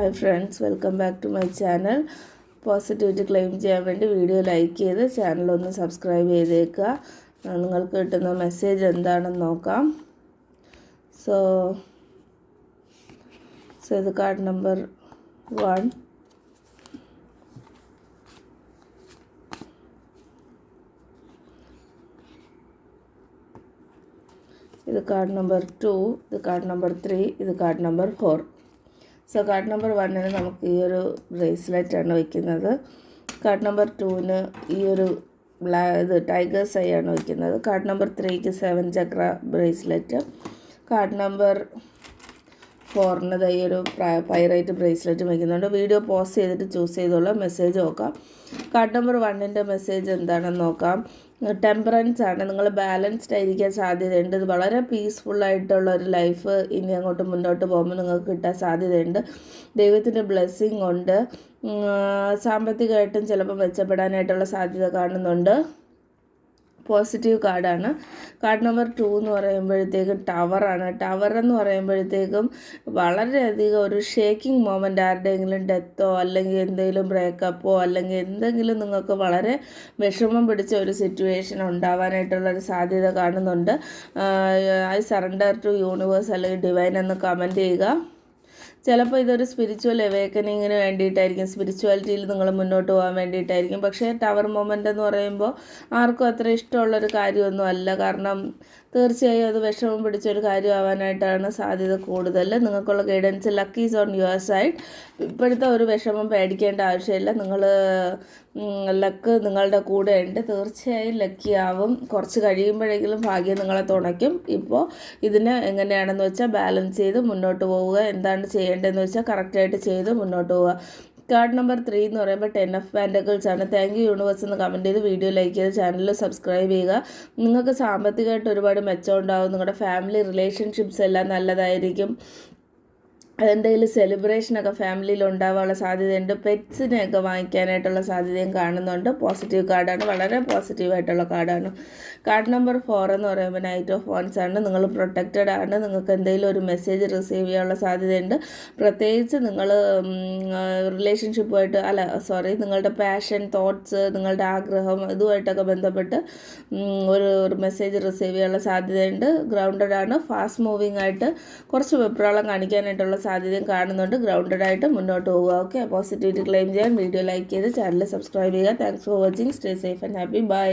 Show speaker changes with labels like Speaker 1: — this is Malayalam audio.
Speaker 1: Hi friends, welcome back to my channel. Positivity claim ചെയ്യാൻ വേണ്ടി വീഡിയോ ലൈക്ക് ചെയ്ത് ചാനൽ ഒന്ന് സബ്സ്ക്രൈബ് ചെയ്തേക്കുക. നിങ്ങൾക്ക് കിട്ടുന്ന മെസ്സേജ് എന്താണെന്ന് നോക്കാം. സോ ഇത് കാർഡ് നമ്പർ 1, ഇത് കാർഡ് നമ്പർ 2, ഇത് കാർഡ് നമ്പർ 3, ഇത് card number 4. So card number 1-ന് നമുക്ക് ഈ ഒരു ബ്രേസ്ലെറ്റാണ് വയ്ക്കുന്നത്. കാർഡ് നമ്പർ 2-ന് ഈ ഒരു ടൈഗേഴ്സ് ഐ ആണ് വയ്ക്കുന്നത്. കാർഡ് നമ്പർ 3-ക്ക് 7 ചക്ര ബ്രേസ്ലെറ്റ്. കാർഡ് നമ്പർ 4-ന് ഈ ഒരു പൈറൈറ്റ് ബ്രേസ്ലെറ്റ് വയ്ക്കുന്നുണ്ട്. വീഡിയോ പോസ് ചെയ്തിട്ട് ചൂസ് ചെയ്തോളൂ. മെസ്സേജ് നോക്കാം. കാർഡ് നമ്പർ 1-ൻ്റെ മെസ്സേജ് എന്താണെന്ന് നോക്കാം. ടെമ്പറൻസ് ആണ്. നിങ്ങൾ ബാലൻസ്ഡ് ആയിരിക്കാൻ സാധ്യതയുണ്ട്. ഇത് വളരെ പീസ്ഫുള്ളായിട്ടുള്ള ഒരു ലൈഫ് ഇനി അങ്ങോട്ട് മുന്നോട്ട് പോകുമ്പോൾ നിങ്ങൾക്ക് കിട്ടാൻ സാധ്യതയുണ്ട്. ദൈവത്തിൻ്റെ ബ്ലെസ്സിങ് ഉണ്ട്. സാമ്പത്തികമായിട്ടും ചിലപ്പോൾ മെച്ചപ്പെടാനായിട്ടുള്ള സാധ്യത കാണുന്നുണ്ട്. പോസിറ്റീവ് കാർഡാണ്. കാർഡ് നമ്പർ 2 എന്ന് പറയുമ്പോഴത്തേക്കും ടവറാണ്. ടവർ എന്ന് പറയുമ്പോഴത്തേക്കും വളരെയധികം ഒരു ഷേക്കിംഗ് മൊമെൻ്റ്, ആരുടെയെങ്കിലും ഡെത്തോ അല്ലെങ്കിൽ എന്തെങ്കിലും ബ്രേക്കപ്പോ അല്ലെങ്കിൽ എന്തെങ്കിലും നിങ്ങൾക്ക് വളരെ വിഷമം പിടിച്ച ഒരു സിറ്റുവേഷൻ ഉണ്ടാവാനായിട്ടുള്ളൊരു സാധ്യത കാണുന്നുണ്ട്. ഐ സറണ്ടർ ടു യൂണിവേഴ്സ് അല്ലെങ്കിൽ ഡിവൈൻ എന്ന് കമൻറ്റ് ചെയ്യുക. ചിലപ്പോൾ ഇതൊരു സ്പിരിച്വൽ അവേക്കനിങ്ങിന് വേണ്ടിയിട്ടായിരിക്കും, സ്പിരിച്വാലിറ്റിയിൽ നിങ്ങൾ മുന്നോട്ട് പോകാൻ വേണ്ടിയിട്ടായിരിക്കും. പക്ഷേ ടവർ മൊമെൻ്റ് എന്ന് പറയുമ്പോൾ ആർക്കും അത്ര ഇഷ്ടമുള്ളൊരു കാര്യമൊന്നും അല്ല. കാരണം തീർച്ചയായും അത് വിഷമം പിടിച്ചൊരു കാര്യമാവാനായിട്ടാണ് സാധ്യത കൂടുതൽ. നിങ്ങൾക്കുള്ള guidance luck is on your side. ഇപ്പോഴത്തെ ഒരു വിഷമം പേടിക്കേണ്ട ആവശ്യമില്ല. ലക്ക് നിങ്ങളുടെ കൂടെ ഉണ്ട്. തീർച്ചയായും ലക്കി ആവും. കുറച്ച് കഴിയുമ്പോഴെങ്കിലും ഭാഗ്യം നിങ്ങളെ തുണയ്ക്കും. ഇപ്പോൾ ഇതിനെ എങ്ങനെയാണെന്ന് വെച്ചാൽ ബാലൻസ് ചെയ്ത് മുന്നോട്ട് പോവുക. എന്താണ് ചെയ്യേണ്ടതെന്ന് വെച്ചാൽ കറക്റ്റായിട്ട് ചെയ്ത് മുന്നോട്ട് പോവുക. കാർഡ് നമ്പർ 3 എന്ന് പറയുമ്പോൾ 10 ഓഫ് പെൻറ്റക്കിൾസ് ആണ്. താങ്ക് യു യൂണിവേഴ്സ് എന്ന് കമൻറ്റ് ചെയ്ത് വീഡിയോ ലൈക്ക് ചെയ്ത് ചാനൽ സബ്സ്ക്രൈബ് ചെയ്യുക. നിങ്ങൾക്ക് സാമ്പത്തികമായിട്ട് ഒരുപാട് മെച്ചം ഉണ്ടാകും. നിങ്ങളുടെ ഫാമിലി റിലേഷൻഷിപ്സ് എല്ലാം നല്ലതായിരിക്കും. എന്തെങ്കിലും സെലിബ്രേഷനൊക്കെ ഫാമിലിയിൽ ഉണ്ടാകാനുള്ള സാധ്യതയുണ്ട്. പെറ്റ്സിനെയൊക്കെ വാങ്ങിക്കാനായിട്ടുള്ള സാധ്യതയും കാണുന്നുണ്ട്. പോസിറ്റീവ് കാർഡാണ്, വളരെ പോസിറ്റീവായിട്ടുള്ള കാർഡാണ്. കാർഡ് നമ്പർ 4 എന്ന് പറയുമ്പോൾ നൈറ്റ് ഓഫ് വൺസ് ആണ്. നിങ്ങൾ പ്രൊട്ടക്റ്റഡ് ആണ്. നിങ്ങൾക്ക് എന്തെങ്കിലും ഒരു മെസ്സേജ് റിസീവ് ചെയ്യാനുള്ള സാധ്യതയുണ്ട്. പ്രത്യേകിച്ച് നിങ്ങൾ റിലേഷൻഷിപ്പുമായിട്ട് നിങ്ങളുടെ പാഷൻ, തോട്ട്സ്, നിങ്ങളുടെ ആഗ്രഹം ഇതുമായിട്ടൊക്കെ ബന്ധപ്പെട്ട് ഒരു മെസ്സേജ് റിസീവ് ചെയ്യാനുള്ള സാധ്യതയുണ്ട്. ഗ്രൗണ്ടഡ് ആണ്. ഫാസ്റ്റ് മൂവിങ് ആയിട്ട് കുറച്ച് വെപ്രാളം കാണിക്കാനായിട്ടുള്ള സാധ്യതയും കാണുന്നുണ്ട്. ഗ്രൗണ്ടഡ് ആയിട്ട് മുന്നോട്ട് പോവുക. ഓക്കെ, പോസിറ്റിവിറ്റി ക്ലെയിം ചെയ്യാൻ വീഡിയോ ലൈക്ക് ചെയ്ത് ചാനൽ സബ്സ്ക്രൈബ് ചെയ്യുക. Thanks for watching. Stay safe and happy. By.